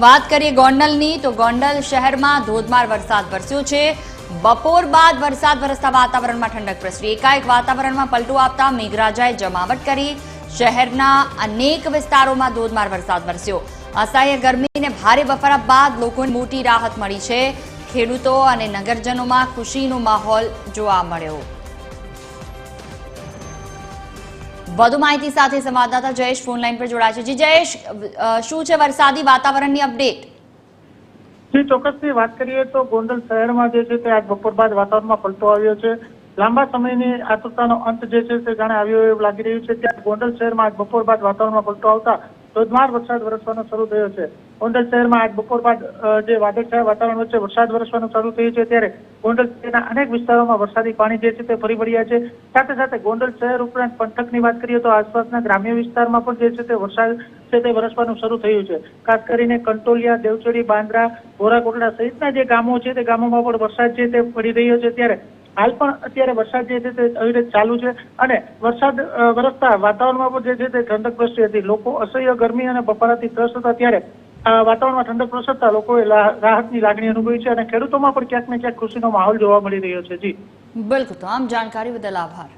વાત કરીએ ગોંડલની તો ગોંડલ શહેરમાં ધોધમાર વરસાદ વરસ્યો છે। બપોર બાદ વરસાદ વરસતા વાતાવરણમાં ઠંડક પ્રસરી। એકાએક વાતાવરણમાં પલટો આપતા મેઘરાજાએ જમાવટ કરી। શહેરના અનેક વિસ્તારોમાં ધોધમાર વરસાદ વરસ્યો। અસહ્ય ગરમી અને ભારે બફારા બાદ લોકોને મોટી રાહત મળી છે। ખેડૂતો અને નગરજનોમાં ખુશીનો માહોલ જોવા મળ્યો। વધુ માહિતી સાથે સંવાદદાતા જયેશ ફોન લાઈન પર જોડાયા છે। જી જયેશ, શું છે વરસાદી વાતાવરણની અપડેટ? જી ચોક્કસથી વાત કરીએ તો ગોંડલ શહેરમાં જે છે તે આજ બપોર બાદ વાતાવરણમાં પલટો આવ્યો છે। લાંબા સમયની આતુરતાનો અંત જે છે તે જાણે આવ્યો એવું લાગી રહ્યું છે। ત્યારે ગોંડલ શહેરમાં આજ બપોર બાદ વાતાવરણમાં પલટો આવતા ધોધમાર વરસાદ વરસવાનો શરૂ થયો છે। ગોંડલ શહેરમાં આજ બપોર બાદ જે વાદળછાયા વાતાવરણ વચ્ચે વરસાદ વરસવાનું શરૂ થયું છે। ત્યારે ગોંડલ શહેરના અનેક વિસ્તારોમાં વરસાદી પાણી જે છે તે ફરી વળ્યા છે। સાથે સાથે ગોંડલ શહેર ઉપરાંત પંથકની વાત કરીએ તો આસપાસના ગ્રામ્ય વિસ્તારમાં પણ જે છે તે વરસાદ છે તે વરસવાનું શરૂ થયું છે। ખાસ કરીને કંટોલિયા, દેવચોરી, બાંદ્રા, ભોરાકોટડા સહિતના જે ગામો છે તે ગામોમાં પણ વરસાદ છે તે પડી રહ્યો છે। ત્યારે હાલ પણ અત્યારે વરસાદ જે છે તે અવિરત ચાલુ છે અને વરસાદ વરસતા વાતાવરણમાં પણ જે છે તે ઠંડક પ્રસરી હતી। લોકો અસહ્ય ગરમી અને બફારાથી ત્રસ્ત હતા। ત્યારે વાતાવરણમાં ઠંડક પ્રસરતા લોકોએ રાહતની લાગણી અનુભવી છે અને ખેડૂતોમાં પણ ક્યાંક ને ક્યાંક ખુશીનો માહોલ જોવા મળી રહ્યો છે। જી બિલકુલ, તમામ જાણકારી બદલ આભાર।